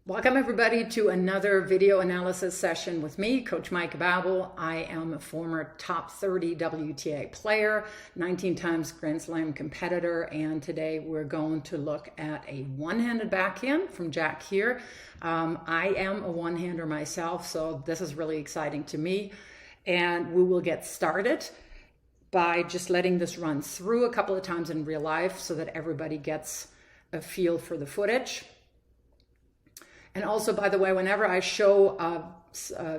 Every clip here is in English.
Welcome everybody to another video analysis session with me, Coach Mike Babel. I am a former top 30 WTA player, 19 times Grand Slam competitor, and today we're going to look at a one-handed backhand from Jack here. I am a one-hander myself, so this is really exciting to me. And we will get started by just letting this run through a couple of times in real life so that everybody gets a feel for the footage. And also, by the way, whenever I show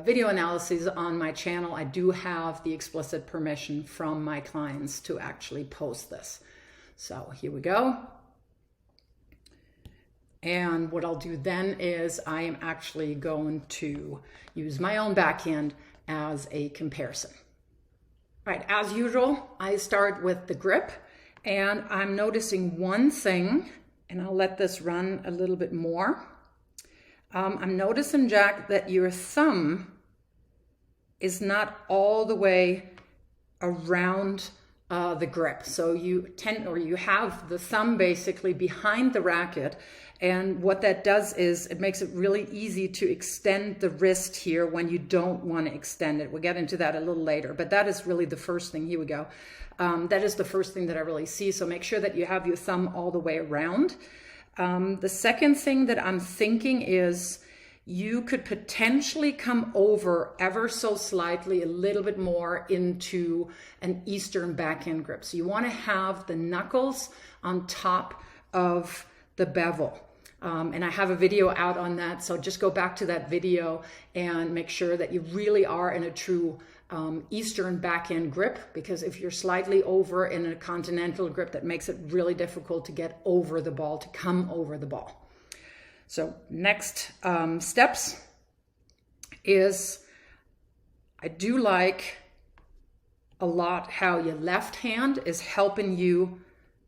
video analyses on my channel, I do have the explicit permission from my clients to actually post this. So here we go. And what I'll do then is I am actually going to use my own backhand as a comparison. All right, as usual, I start with the grip, and I'm noticing one thing, and I'll let this run a little bit more. I'm noticing, Jack, that your thumb is not all the way around the grip. So you have the thumb basically behind the racket. And what that does is it makes it really easy to extend the wrist here when you don't want to extend it. We'll get into that a little later, but that is really the first thing. Here we go. That is the first thing that I really see. So make sure that you have your thumb all the way around. The second thing that I'm thinking is you could potentially come over ever so slightly a little bit more into an Eastern backhand grip. So you want to have the knuckles on top of the bevel. And I have a video out on that, so just go back to that video and make sure that you really are in a true Eastern backhand grip, because if you're slightly over in a continental grip, that makes it really difficult to get over the ball, to come over the ball. So next steps is I do like a lot how your left hand is helping you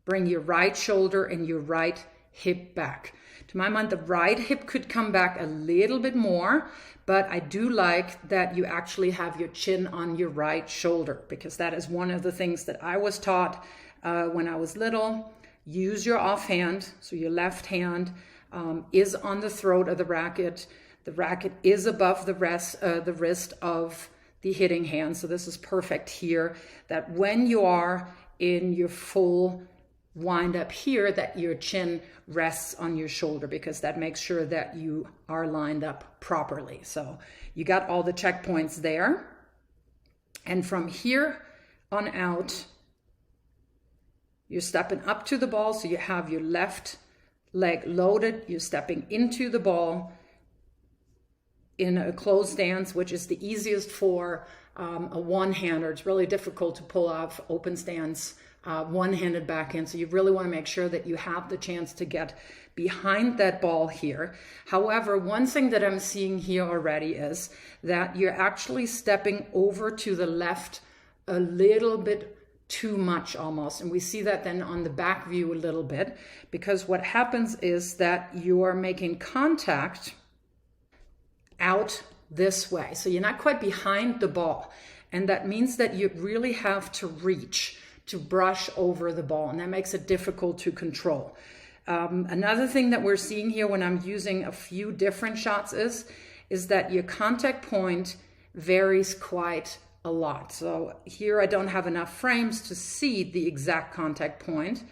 bring your right shoulder and your right hip back. To my mind, the right hip could come back a little bit more, but I do like that you actually have your chin on your right shoulder, because that is one of the things that I was taught when I was little. Use your offhand, so your left hand is on the throat of the racket. The racket is above the wrist of the hitting hand, so this is perfect here, that when you are in your full wind up here, that your chin rests on your shoulder, because that makes sure that you are lined up properly. So you got all the checkpoints there. And from here on out, you're stepping up to the ball. So you have your left leg loaded. You're stepping into the ball in a closed stance, which is the easiest for a one-hander. It's really difficult to pull off open stance one-handed backhand, so you really want to make sure that you have the chance to get behind that ball here. However, one thing that I'm seeing here already is that you're actually stepping over to the left a little bit too much almost, and we see that then on the back view a little bit, because what happens is that you are making contact out this way, so you're not quite behind the ball, and that means that you really have to reach to brush over the ball, and that makes it difficult to control. Another thing that we're seeing here when I'm using a few different shots is that your contact point varies quite a lot. So here I don't have enough frames to see the exact contact point.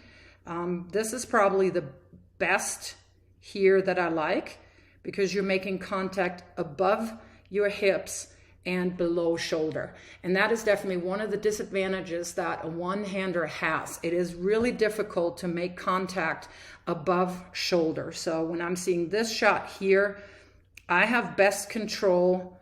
This is probably the best here that I like, because you're making contact above your hips and below shoulder. And that is definitely one of the disadvantages that a one-hander has. It is really difficult to make contact above shoulder. So when I'm seeing this shot here, I have best control,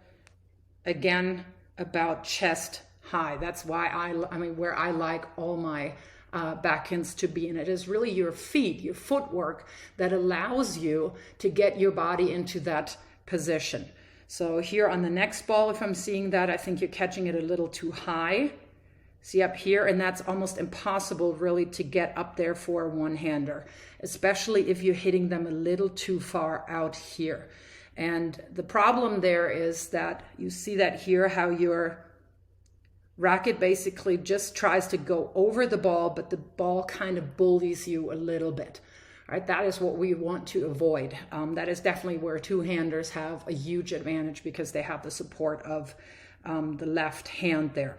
again, about chest high. That's why where I like all my backhands to be. And it is really your feet, your footwork, that allows you to get your body into that position. So here on the next ball, if I'm seeing that, I think you're catching it a little too high. See up here, and that's almost impossible really to get up there for a one-hander, especially if you're hitting them a little too far out here. And the problem there is that you see that here, how your racket basically just tries to go over the ball, but the ball kind of bullies you a little bit. right? That is what we want to avoid. That is definitely where two-handers have a huge advantage because they have the support of the left hand there.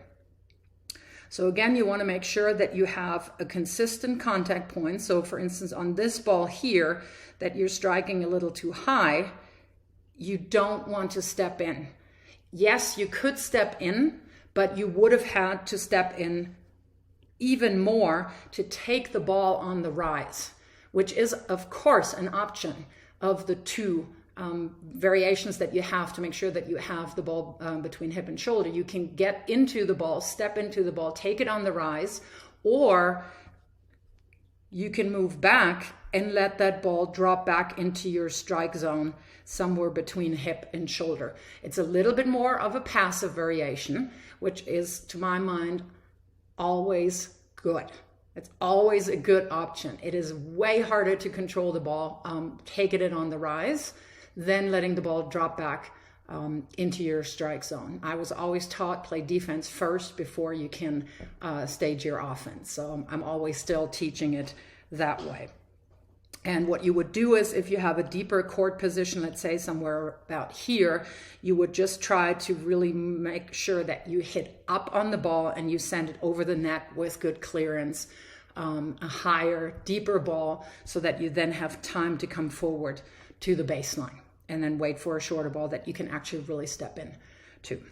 So again, you want to make sure that you have a consistent contact point. So for instance, on this ball here, that you're striking a little too high, you don't want to step in. Yes, you could step in, but you would have had to step in even more to take the ball on the rise, which is of course an option of the two variations that you have to make sure that you have the ball between hip and shoulder. You can get into the ball, step into the ball, take it on the rise, or you can move back and let that ball drop back into your strike zone somewhere between hip and shoulder. It's a little bit more of a passive variation, which is, to my mind, always good. It's always a good option. It is way harder to control the ball, taking it on the rise, than letting the ball drop back into your strike zone. I was always taught play defense first before you can stage your offense. So I'm always still teaching it that way. And what you would do is, if you have a deeper court position, let's say somewhere about here, you would just try to really make sure that you hit up on the ball and you send it over the net with good clearance, a higher, deeper ball, so that you then have time to come forward to the baseline and then wait for a shorter ball that you can actually really step in to.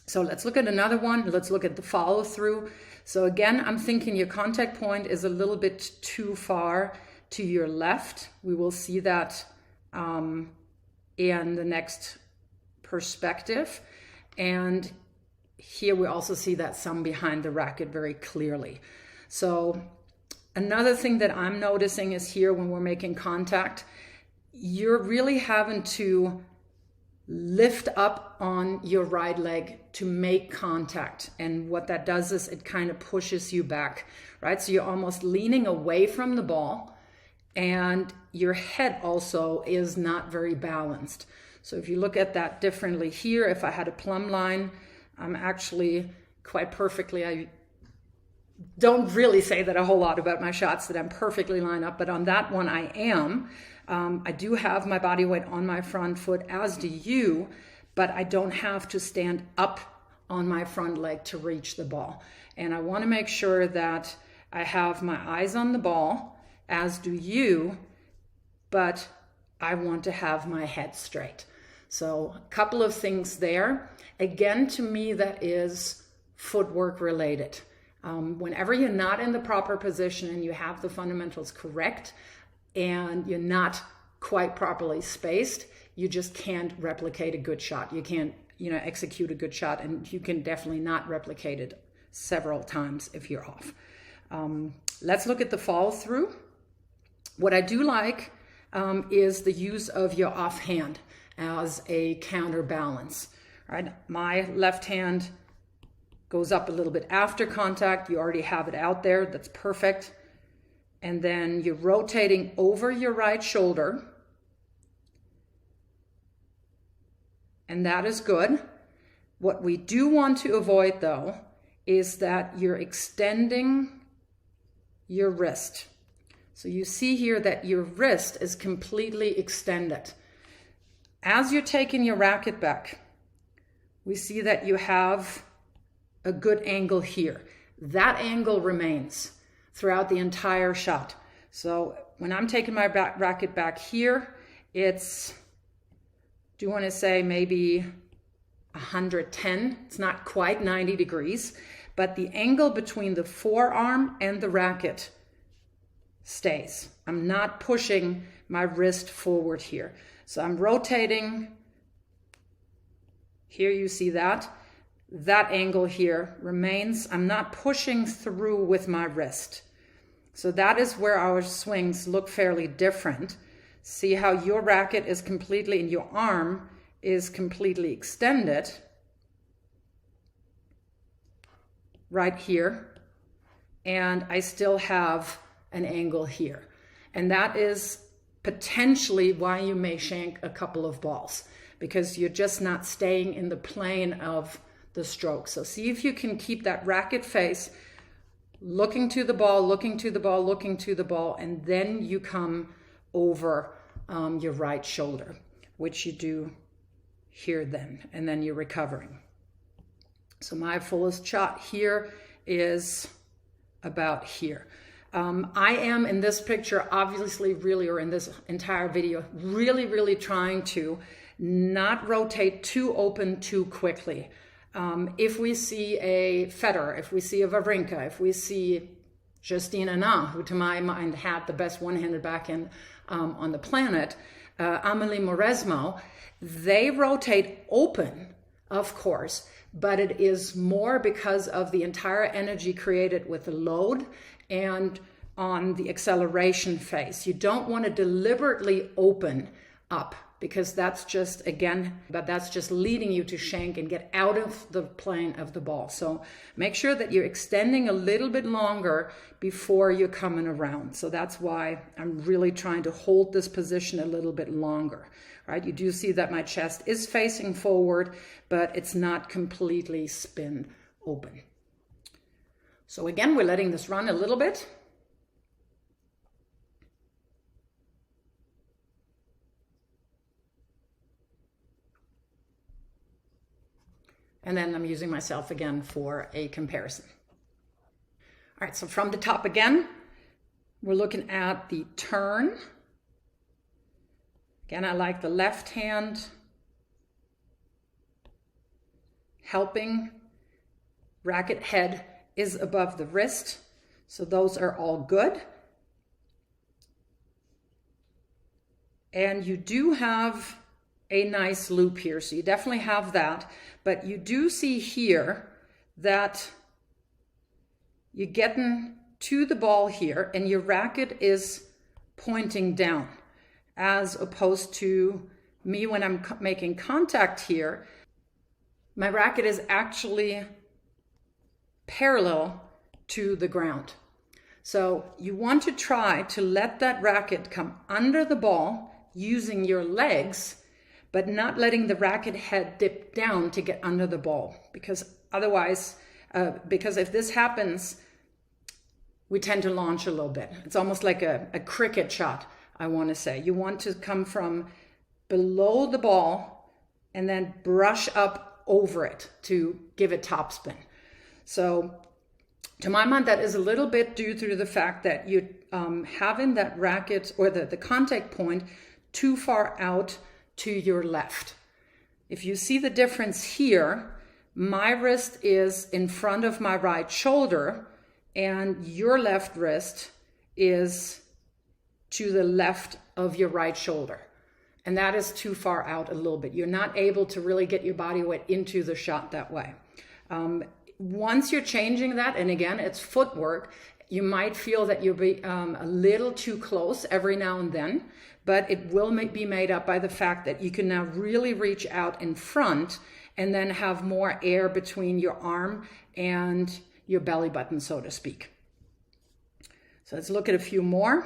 So let's look at another one. Let's look at the follow through. So again, I'm thinking your contact point is a little bit too far to your left. We will see that in the next perspective. And here we also see that some behind the racket very clearly. So another thing that I'm noticing is here when we're making contact, you're really having to lift up on your right leg to make contact. And what that does is it kind of pushes you back, right? So you're almost leaning away from the ball, and your head also is not very balanced. So if you look at that differently here, if I had a plumb line, I'm actually quite perfectly, I don't really say that a whole lot about my shots that I'm perfectly lined up, but on that one I am. I do have my body weight on my front foot, as do you, but I don't have to stand up on my front leg to reach the ball. And I want to make sure that I have my eyes on the ball, as do you, but I want to have my head straight. So a couple of things there. Again, to me, that is footwork related. Whenever you're not in the proper position and you have the fundamentals correct and you're not quite properly spaced, you just can't replicate a good shot. You can't, execute a good shot, and you can definitely not replicate it several times if you're off. Let's look at the follow through. What I do like is the use of your offhand as a counterbalance. Right? My left hand goes up a little bit after contact. You already have it out there. That's perfect. And then you're rotating over your right shoulder. And that is good. What we do want to avoid, though, is that you're extending your wrist. So you see here that your wrist is completely extended. As you're taking your racket back, we see that you have a good angle here. That angle remains throughout the entire shot. So when I'm taking my racket back here, it's, do you want to say maybe 110? It's not quite 90 degrees, but the angle between the forearm and the racket stays. I'm not pushing my wrist forward here. So I'm rotating. Here you see that. That angle here remains. I'm not pushing through with my wrist. So that is where our swings look fairly different. See how your racket is completely, and your arm is completely extended right here. And I still have an angle here. And that is potentially why you may shank a couple of balls, because you're just not staying in the plane of the stroke. So see if you can keep that racket face looking to the ball, looking to the ball, looking to the ball, and then you come over your right shoulder, which you do here then, and then you're recovering. So my fullest shot here is about here. I am in this picture, obviously really, or in this entire video, really trying to not rotate too open too quickly. If we see a Federer, if we see a Wawrinka, if we see Justine Henin, who to my mind had the best one-handed backhand on the planet, Amélie Mauresmo, they rotate open, of course, but it is more because of the entire energy created with the load and on the acceleration phase. You don't want to deliberately open up, because that's just, again, but that's just leading you to shank and get out of the plane of the ball. So make sure that you're extending a little bit longer before you're coming around. So that's why I'm really trying to hold this position a little bit longer, right? You do see that my chest is facing forward, but it's not completely spin open. So again, we're letting this run a little bit. And then I'm using myself again for a comparison. All right, so from the top again, we're looking at the turn. Again, I like the left hand helping. Racket head is above the wrist, so those are all good. And you do have a nice loop here, so you definitely have that, but you do see here that you're getting to the ball here and your racket is pointing down, as opposed to me when I'm making contact here, my racket is actually parallel to the ground. So you want to try to let that racket come under the ball using your legs, but not letting the racket head dip down to get under the ball, because otherwise, because if this happens, we tend to launch a little bit. It's almost like a cricket shot, I want to say. You want to come from below the ball and then brush up over it to give it topspin. So to my mind, that is a little bit due to the fact that you're having that racket or the contact point too far out to your left. If you see the difference here, my wrist is in front of my right shoulder and your left wrist is to the left of your right shoulder. And that is too far out a little bit. You're not able to really get your body weight into the shot that way. Once you're changing that, and again, it's footwork, you might feel that you'll be a little too close every now and then, but it will be made up by the fact that you can now really reach out in front and then have more air between your arm and your belly button, so to speak. So let's look at a few more.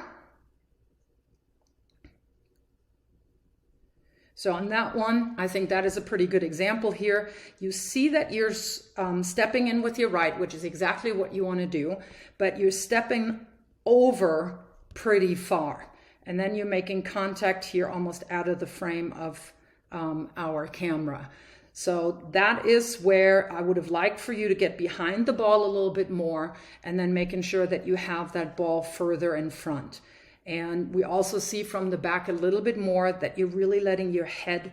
So on that one, I think that is a pretty good example here. You see that you're stepping in with your right, which is exactly what you want to do, but you're stepping over pretty far. And then you're making contact here almost out of the frame of our camera. So that is where I would have liked for you to get behind the ball a little bit more and then making sure that you have that ball further in front. And we also see from the back a little bit more that you're really letting your head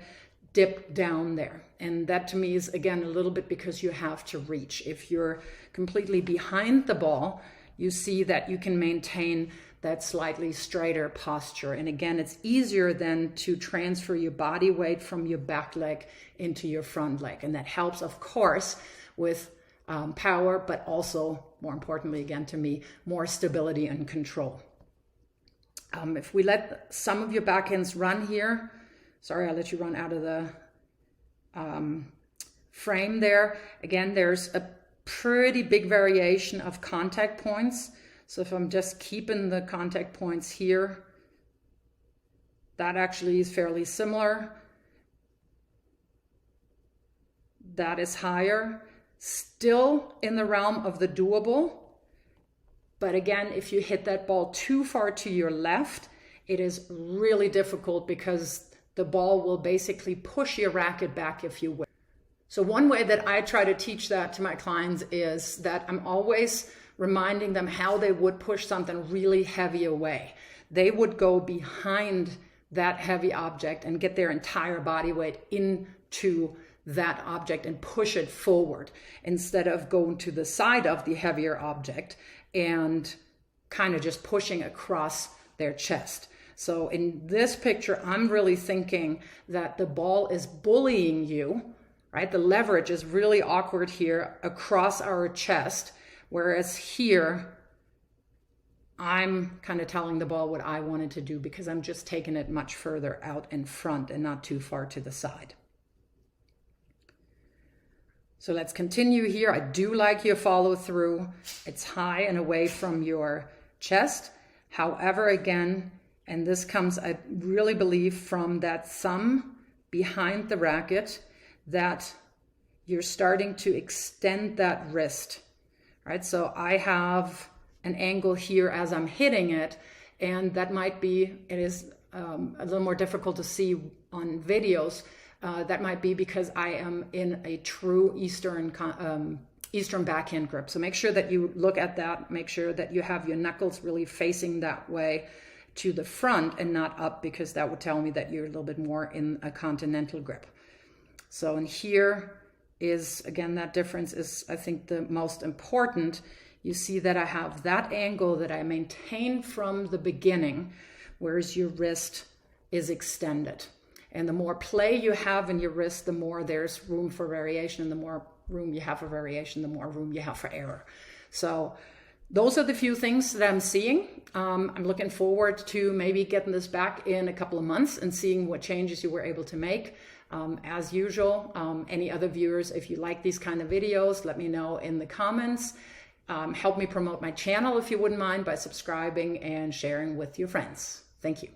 dip down there. And that to me is, again, a little bit because you have to reach. If you're completely behind the ball, you see that you can maintain that slightly straighter posture. And again, it's easier then to transfer your body weight from your back leg into your front leg. And that helps, of course, with power, but also, more importantly, again, to me, more stability and control. If we let some of your backhands run here, sorry, I'll let you run out of the frame there. Again, there's a pretty big variation of contact points. So if I'm just keeping the contact points here, that actually is fairly similar. That is higher, still in the realm of the doable. But again, if you hit that ball too far to your left, it is really difficult because the ball will basically push your racket back, if you will. So one way that I try to teach that to my clients is that I'm always reminding them how they would push something really heavy away. They would go behind that heavy object and get their entire body weight into that object and push it forward instead of going to the side of the heavier object and kind of just pushing across their chest. So in this picture, I'm really thinking that the ball is bullying you, right? The leverage is really awkward here across our chest, whereas here, I'm kind of telling the ball what I wanted to do because I'm just taking it much further out in front and not too far to the side. So let's continue here. I do like your follow through. It's high and away from your chest. However, again, and this comes, I really believe, from that thumb behind the racket, that you're starting to extend that wrist, right? So I have an angle here as I'm hitting it, and that might be, it is a little more difficult to see on videos. That might be because I am in a true Eastern backhand grip. So make sure that you look at that. Make sure that you have your knuckles really facing that way to the front and not up, because that would tell me that you're a little bit more in a continental grip. So in here is, again, that difference is, I think, the most important. You see that I have that angle that I maintain from the beginning, whereas your wrist is extended. And the more play you have in your wrist, the more there's room for variation, and the more room you have for variation, the more room you have for error. So those are the few things that I'm seeing. I'm looking forward to maybe getting this back in a couple of months and seeing what changes you were able to make. As usual, any other viewers, if you like these kind of videos, let me know in the comments. Help me promote my channel if you wouldn't mind by subscribing and sharing with your friends. Thank you.